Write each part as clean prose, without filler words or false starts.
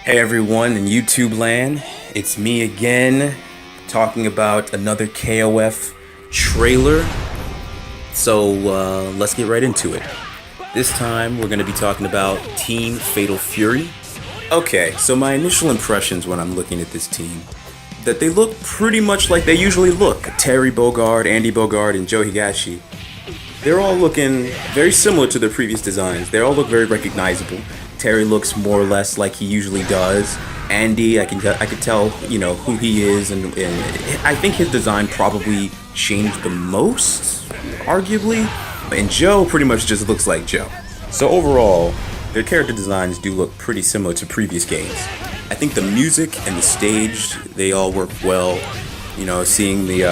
Hey everyone in YouTube land, it's me again talking about another KOF trailer. So let's get right into it. This time we're going to be talking about Team Fatal Fury. Okay, so my initial impressions when I'm looking at this team, that they look pretty much like they usually look. Terry Bogard, Andy Bogard, and Joe Higashi. They're all looking very similar to their previous designs. They all look very recognizable. Terry looks more or less like he usually does. Andy, I can tell, who he is, and I think his design probably changed the most, arguably. And Joe pretty much just looks like Joe. So overall, their character designs do look pretty similar to previous games. I think the music and the stage, they all work well. Seeing the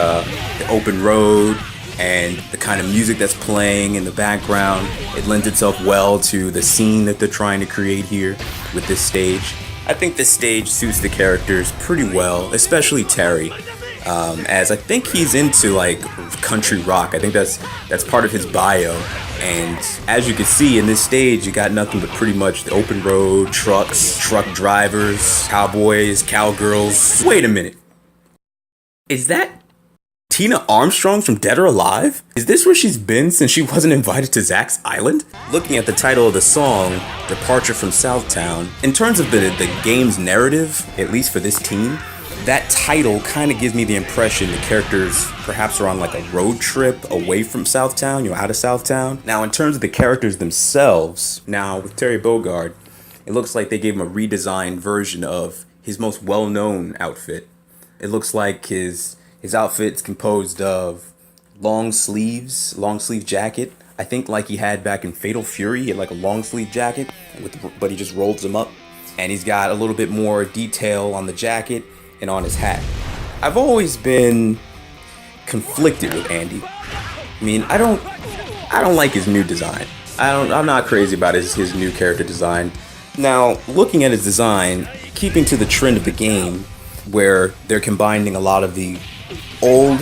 open road and the kind of music that's playing in the background, it lends itself well to the scene that they're trying to create here with this stage. I think this stage suits the characters pretty well, especially Terry, as I think he's into like country rock. I think that's part of his bio. And as you can see in this stage, you got nothing but pretty much the open road, trucks, truck drivers, cowboys, cowgirls. Wait a minute. Is that Tina Armstrong from Dead or Alive? Is this where she's been since she wasn't invited to Zack's Island? Looking at the title of the song, Departure from Southtown, in terms of the game's narrative, at least for this team, that title kind of gives me the impression the characters perhaps are on like a road trip away from Southtown, out of Southtown. Now, in terms of the characters themselves, now with Terry Bogard, it looks like they gave him a redesigned version of his most well-known outfit. It looks like his outfit's composed of long sleeve jacket. I think like he had back in Fatal Fury, he had like a long sleeve jacket, but he just rolls them up. And he's got a little bit more detail on the jacket and on his hat. I've always been conflicted with Andy. I mean, I don't like his new design. I'm not crazy about his new character design. Now, looking at his design, keeping to the trend of the game, where they're combining a lot of the old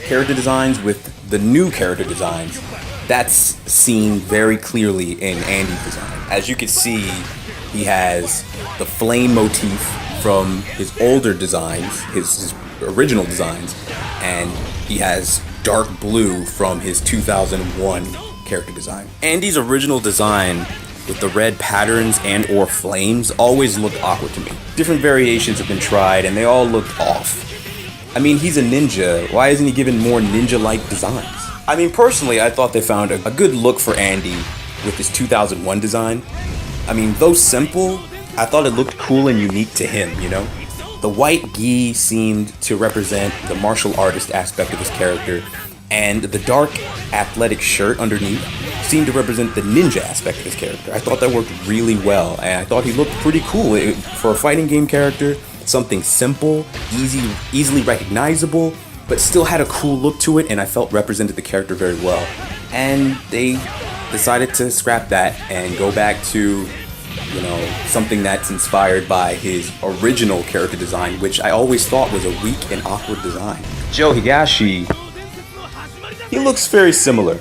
character designs with the new character designs, that's seen very clearly in Andy's design. As you can see, he has the flame motif from his older designs, his original designs, and he has dark blue from his 2001 character design. Andy's original design with the red patterns and or flames always looked awkward to me. Different variations have been tried and they all looked off. I mean, he's a ninja. Why isn't he given more ninja-like designs? I mean, personally, I thought they found a good look for Andy with his 2001 design. I mean, though simple, I thought it looked cool and unique to him, The white gi seemed to represent the martial artist aspect of his character, and the dark athletic shirt underneath seemed to represent the ninja aspect of his character. I thought that worked really well, and I thought he looked pretty cool. For a fighting game character, something simple, easily recognizable, but still had a cool look to it, and I felt represented the character very well. And they decided to scrap that and go back to, something that's inspired by his original character design, which I always thought was a weak and awkward design. Joe Higashi, he looks very similar.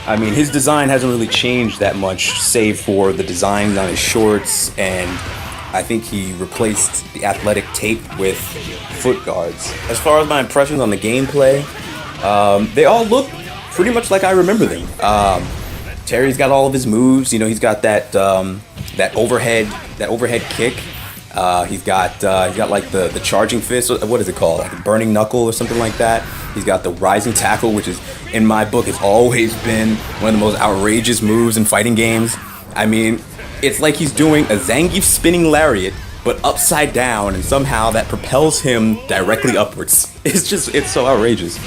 I mean, his design hasn't really changed that much, save for the designs on his shorts, and I think he replaced the athletic tape with foot guards. As far as my impressions on the gameplay, they all look pretty much like I remember them. Terry's got all of his moves. He's got that overhead kick. He's got like the charging fist. What is it called? Like a burning knuckle or something like that. He's got the rising tackle, which is, in my book, has always been one of the most outrageous moves in fighting games. I mean, it's like he's doing a Zangief spinning lariat, but upside down, and somehow that propels him directly upwards. It's so outrageous.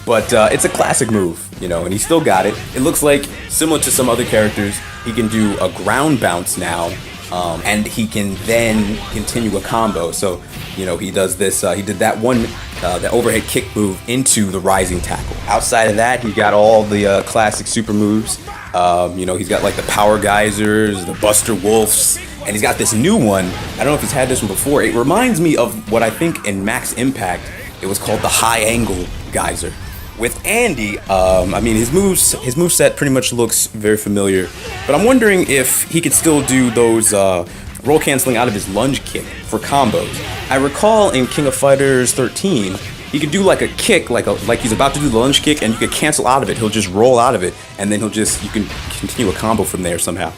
But it's a classic move, and he still got it. It looks like, similar to some other characters, he can do a ground bounce now, and he can then continue a combo. So, he does this, he did that one, the overhead kick move into the rising tackle. Outside of that, he got all the classic super moves. He's got like the power geysers, the Buster Wolves, and he's got this new one. I don't know if he's had this one before. It reminds me of what I think in Max Impact, it was called the high angle geyser. With Andy, his moveset pretty much looks very familiar, but I'm wondering if he could still do those roll canceling out of his lunge kick for combos. I recall in King of Fighters 13, he could do like a kick, like he's about to do the lunge kick, and you could cancel out of it. He'll just roll out of it, and then you can continue a combo from there somehow.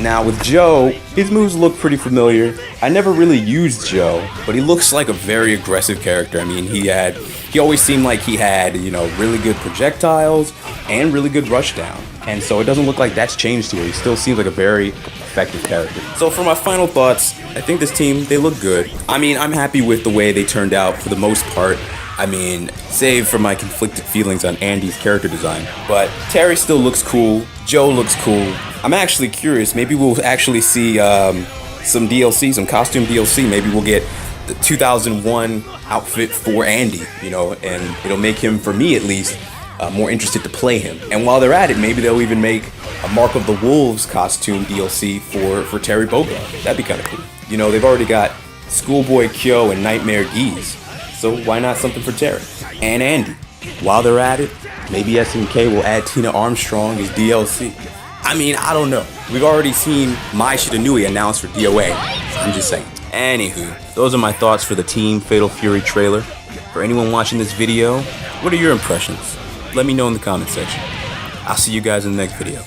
Now with Joe, his moves look pretty familiar. I never really used Joe, but he looks like a very aggressive character. I mean, he always seemed like he had, really good projectiles and really good rush down. And so it doesn't look like that's changed here. He still seems like a very effective character. So for my final thoughts, I think this team, they look good. I mean, I'm happy with the way they turned out for the most part. I mean, save for my conflicted feelings on Andy's character design. But Terry still looks cool. Joe looks cool. I'm actually curious. Maybe we'll actually see some DLC, some costume DLC. Maybe we'll get the 2001 outfit for Andy, and it'll make him, for me at least, more interested to play him. And while they're at it, maybe they'll even make a Mark of the Wolves costume DLC for Terry Bogard. That'd be kind of cool. They've already got Schoolboy Kyo and Nightmare Geese. So why not something for Terry and Andy? While they're at it, maybe SNK will add Tina Armstrong as DLC. I mean, I don't know. We've already seen Mai Shiranui announced for DOA. I'm just saying. Anywho, those are my thoughts for the Team Fatal Fury trailer. For anyone watching this video, what are your impressions? Let me know in the comment section. I'll see you guys in the next video.